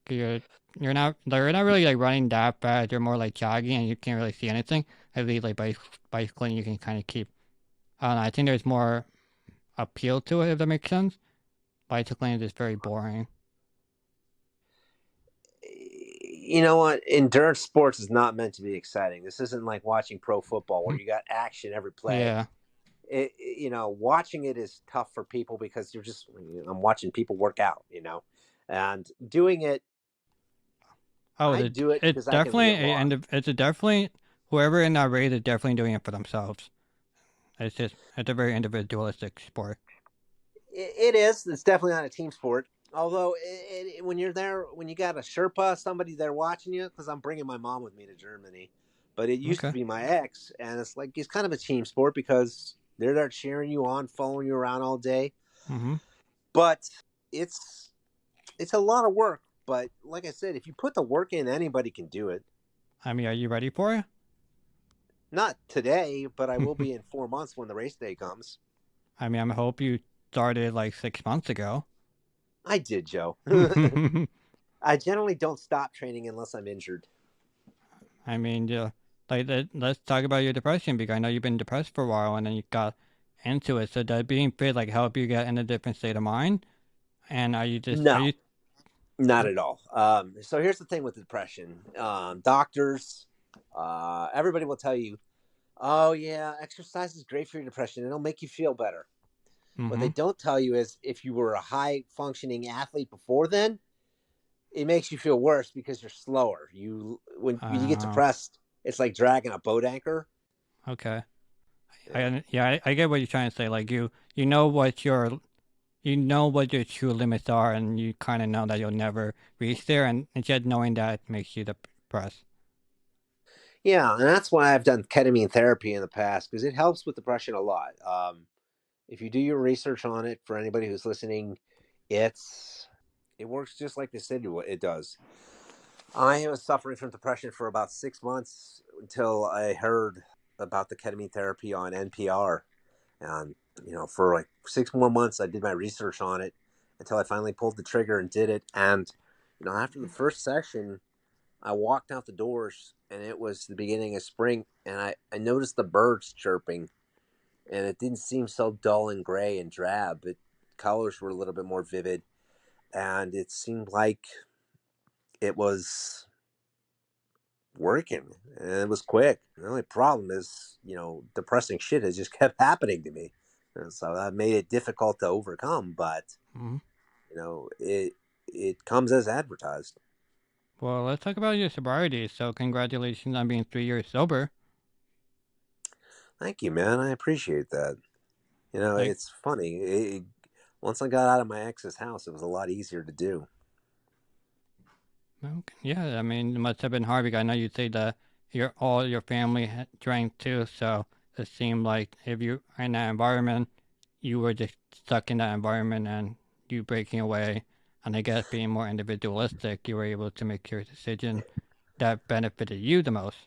S2: You're you're not really like running that fast. You're more like jogging, and you can't really see anything. At least like bicycling, you can kind of keep. I don't know. I think there's more appeal to it if that makes sense. Bicycling is just very boring.
S1: You know what? Endurance sports is not meant to be exciting. This isn't like watching pro football where
S2: Hmm.
S1: you got action every play.
S2: Yeah.
S1: Watching it is tough for people because I'm watching people work out, and doing it.
S2: Oh,
S1: I do it
S2: it's
S1: because I can
S2: definitely
S1: get lost.
S2: it's a definitely whoever in that race is definitely doing it for themselves. It's a very individualistic sport.
S1: It is. It's definitely not a team sport. Although when you're there, when you got a Sherpa, somebody there watching you, because I'm bringing my mom with me to Germany, but it used to
S2: Okay.
S1: be my ex, and it's kind of a team sport because they're there cheering you on, following you around all day.
S2: Mm-hmm.
S1: But it's it's a lot of work. But like I said, if you put the work in, anybody can do it.
S2: I mean, are you ready for
S1: Not today, but I will
S2: it?
S1: be in 4 months when the race day comes.
S2: I mean, I hope you started like 6 months ago.
S1: I did, Joe. I generally don't stop training unless I'm injured.
S2: I mean, let's talk about your depression because I know you've been depressed for a while and then you got into it. So does being fit like help you get in a different state of mind? And are
S1: No,
S2: you
S1: not at all. So here's the thing with depression. Doctors, everybody will tell you, oh, yeah, exercise is great for your depression. It'll make you feel better. What
S2: mm-hmm.
S1: they don't tell you is if you were a high functioning athlete before then, it makes you feel worse because you're slower. When you get
S2: Uh,
S1: depressed, it's like dragging a boat anchor.
S2: okay.
S1: Yeah.
S2: I get what you're trying to say. Like you know what your true limits are and you kind of know that you'll never reach there and just knowing that makes you depressed.
S1: Yeah, and that's why I've done ketamine therapy in the past because it helps with depression a lot. If you do your research on it, for anybody who's listening, it's it works just like they said it does. I was suffering from depression for about 6 months until I heard about the ketamine therapy on NPR, and for like 6 more months, I did my research on it until I finally pulled the trigger and did it. And after the first session, I walked out the doors and it was the beginning of spring, and I noticed the birds chirping, and it didn't seem so dull and gray and drab. It colors were a little bit more vivid, and it seemed like it was working, and it was quick. The only problem is, depressing shit has just kept happening to me, and so that made it difficult to overcome. But
S2: Mm-hmm.
S1: it comes as advertised.
S2: Well, let's talk about your sobriety. So, congratulations on being 3 years sober.
S1: Thank you, man. I appreciate that.
S2: Like,
S1: It's funny. Once I got out of my ex's house, it was a lot easier to do.
S2: okay, yeah, I mean, it must have been hard because I know you say that all your family drank too. So it seemed like if you are in that environment, you were just stuck in that environment and you breaking away. And I guess being more individualistic, you were able to make your decision that benefited you the most.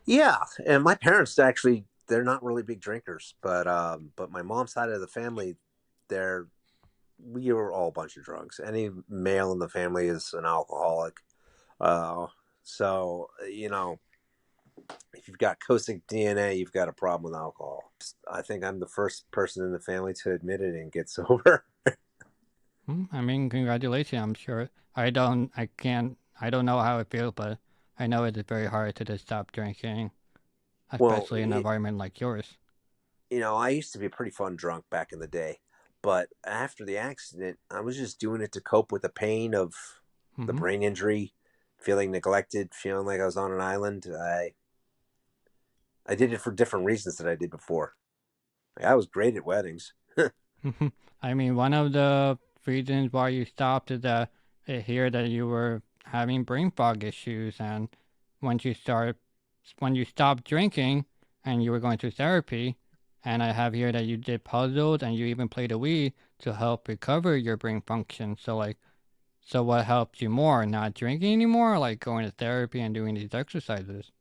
S1: Yeah, and my parents actually, they're not really big drinkers, but my mom's side of the family, they're we were all a bunch of drunks. Any male in the family is an alcoholic. Uh, so if you've got Cossack DNA, you've got a problem with alcohol. I think I'm the first person in the family to admit it and get sober.
S2: I mean, congratulations. I'm sure. I don't know how it feels, but I know it is very hard to just stop drinking,
S1: Well,
S2: especially in an environment like yours.
S1: I used to be a pretty fun drunk back in the day, but after the accident, I was just doing it to cope with the pain of the
S2: Mm-hmm.
S1: brain injury, feeling neglected, feeling like I was on an island. I did it for different reasons than I did before. Like, I was great at weddings.
S2: I mean, one of the reasons why you stopped is that I hear that you were having brain fog issues, and once you start, when you stopped drinking and you were going through therapy, and I have here that you did puzzles and you even played a Wii to help recover your brain function. So, like, So what helped you more? Not drinking anymore, or like going to therapy and doing these exercises?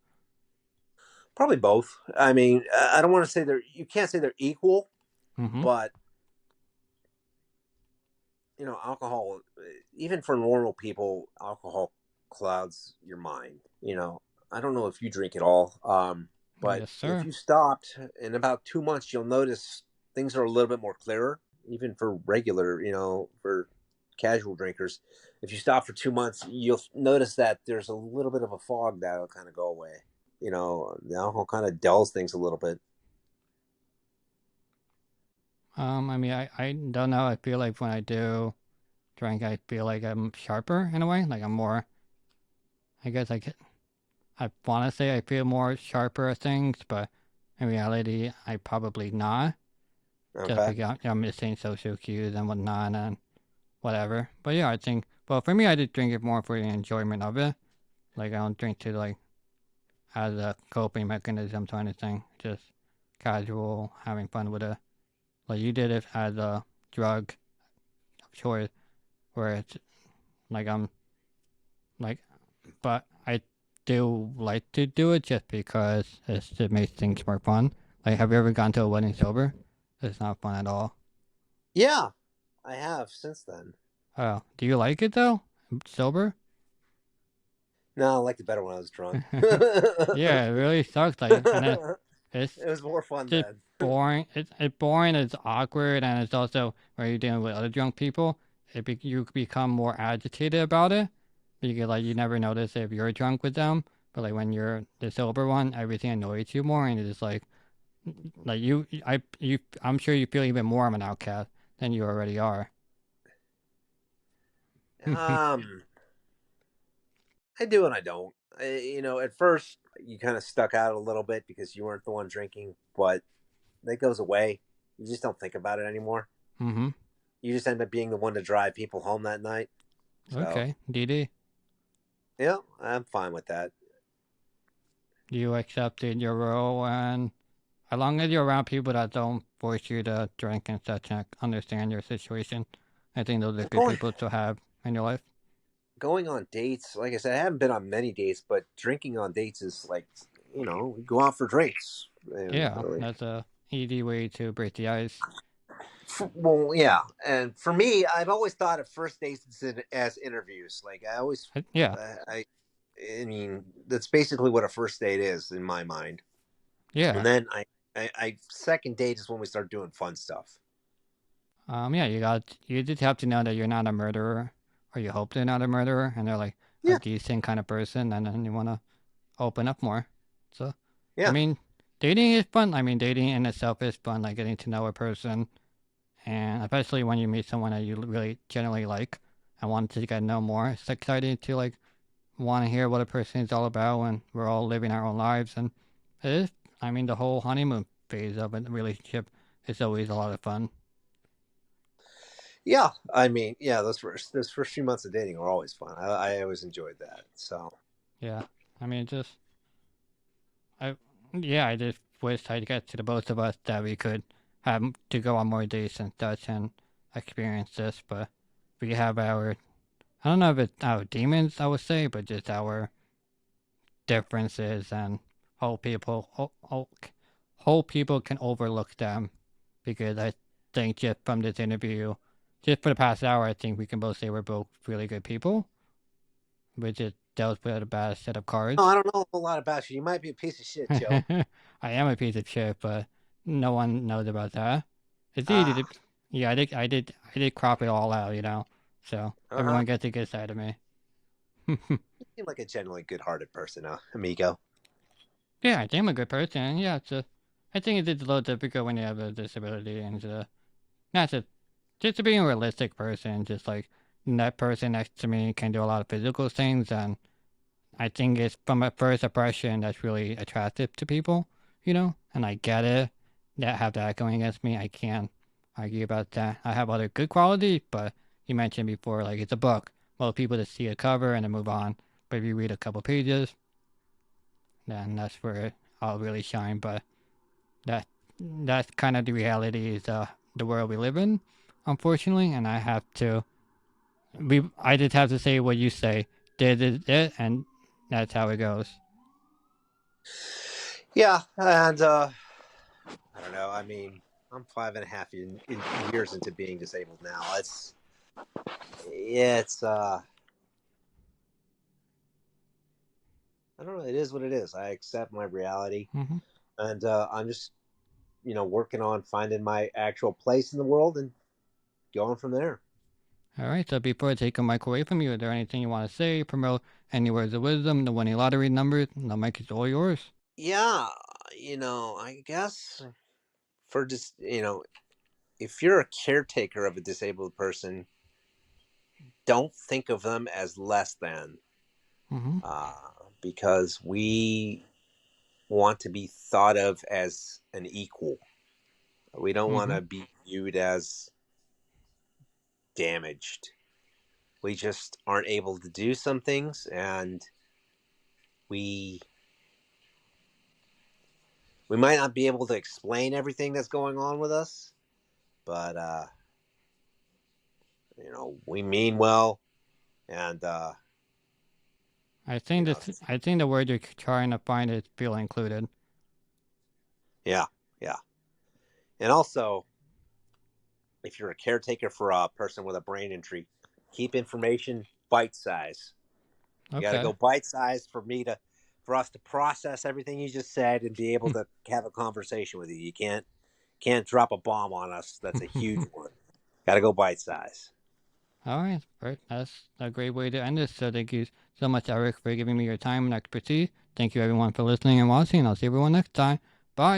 S1: Probably both. I mean, I don't want to say you can't say they're equal,
S2: Mm-hmm.
S1: but alcohol, even for normal people, alcohol clouds your mind. I don't know if you drink at all, but
S2: Yes,
S1: if
S2: sir.
S1: you stopped in about 2 months, you'll notice things are a little bit more clearer, even for regular, for casual drinkers. If you stop for 2 months, you'll notice that there's a little bit of a fog that'll kind of go away. The alcohol kind of dulls things a little bit.
S2: I mean, I don't know. I feel like when I do drink, I feel like I'm sharper in a way. Like I'm more. I guess I want to say I feel more sharper at things, but in reality, I probably not. Just
S1: Okay.
S2: because I'm missing social cues and whatnot and whatever. But yeah, I think. Well, for me, I just drink it more for the enjoyment of it. Like I don't drink to like as a coping mechanism kind of thing. Just casual, having fun with it. Like you did it as a drug of choice, where it's like I'm like, but I do like to do it just because it makes things more fun. Like, have you ever gone to a wedding sober? It's not fun at all.
S1: Yeah, I have since then.
S2: Oh, do you like it though? Sober?
S1: No, I liked it better when I was drunk.
S2: Yeah, it really sucks. Like, and it's
S1: It was more fun
S2: just
S1: then.
S2: boring. It's boring. It's awkward, and it's also when you're dealing with other drunk people, you become more agitated about it. Because like you never notice if you're drunk with them, but like when you're the sober one, everything annoys you more, and it's like I'm sure you feel even more of an outcast than you already are.
S1: Um, I do and I don't. At first you kind of stuck out a little bit because you weren't the one drinking, but that goes away. You just don't think about it anymore.
S2: Mm-hmm.
S1: You just end up being the one to drive people home that night. So,
S2: Okay, DD,
S1: yeah, I'm fine with that.
S2: you accepted your role, and as long as you're around people that don't force you to drink and such and understand your situation, I think those are good
S1: Going
S2: people to have in your life.
S1: going on dates, like I said, I haven't been on many dates, but drinking on dates is like, we go out for drinks. And
S2: Yeah, that's a easy way to break the ice.
S1: well, yeah, and for me, I've always thought of first dates as interviews. Like I always,
S2: Yeah,
S1: I mean, that's basically what a first date is in my mind. And
S2: yeah.
S1: then I second date is when we start doing fun stuff.
S2: Yeah, you just have to know that you're not a murderer, or you hope they're not a murderer, and they're like a
S1: Yeah,
S2: decent kind of person, and then you want to open up more. So, I
S1: yeah.
S2: mean, dating is fun. I mean, dating in itself is fun, like getting to know a person, and especially when you meet someone that you really generally like and want to get to know more. It's exciting to like want to hear what a person is all about, and we're all living our own lives, and it is. I mean, the whole honeymoon phase of a relationship is always a lot of fun.
S1: Yeah, I mean, yeah, those first few months of dating are always fun. I always enjoyed that. So
S2: Yeah, I mean, just I yeah, I just wish I'd get to the both of us that we could have to go on more dates and such and experience this, but we have our I don't know if it's our demons, I would say, but just our differences and how how people can overlook them because I think just from this interview, just for the past hour, I think we can both say we're both really good people, which is dealt with a bad set of
S1: no, I
S2: cards.
S1: don't know a whole lot about you. You might be a piece of shit, Joe.
S2: I am a piece of shit, but no one knows about that. It's easy to,
S1: Ah,
S2: yeah, I did crop it all out, so
S1: uh-huh.
S2: everyone gets a good side of me.
S1: You seem like a genuinely good-hearted person, amigo.
S2: Yeah, I think I'm a good person. Yeah, I think it's a little difficult when you have a disability and not just to be a realistic person. Just like that person next to me can do a lot of physical things, and I think it's from a first impression that's really attractive to people, and I get it. That have that going against me. I can't argue about that. I have other good qualities, but you mentioned before, like it's a book. Most people just see a cover and then move on. But if you read a couple pages, then that's where I'll really shine. But that that's kind of the reality is the world we live in, unfortunately, and I have to I just have to say what you say. Did, and that's how it goes.
S1: Yeah, and I don't know. I mean, I'm 5.5 years into being disabled now. It's I don't know. It is what it is. I accept my reality,
S2: Hmm.
S1: and I'm just working on finding my actual place in the world and going from there.
S2: All right. So before I take a mic away from you, is there anything you want to say? Promote any words of wisdom? The winning lottery numbers? The mic is all yours.
S1: Yeah, I guess for just if you're a caretaker of a disabled person, don't think of them as less than,
S2: Hmm.
S1: uh, because we want to be thought of as an equal. We don't want
S2: Hmm.
S1: to be viewed as damaged. We just aren't able to do some things, and we we might not be able to explain everything that's going on with us, but we mean well, and
S2: I
S1: you
S2: think
S1: know,
S2: this. I think the word you're trying to find is feel included.
S1: yeah, yeah. And also, if you're a caretaker for a person with a brain injury, keep information bite size. You got to
S2: Okay.
S1: go bite size for us to process everything you just said and be able to have a conversation with you. You can't drop a bomb on us. That's a huge one. Got to go bite size.
S2: All right. Right. That's a great way to end this. So thank you so much, Eric, for giving me your time and expertise. Thank you, everyone, for listening and watching. I'll see everyone next time. Bye.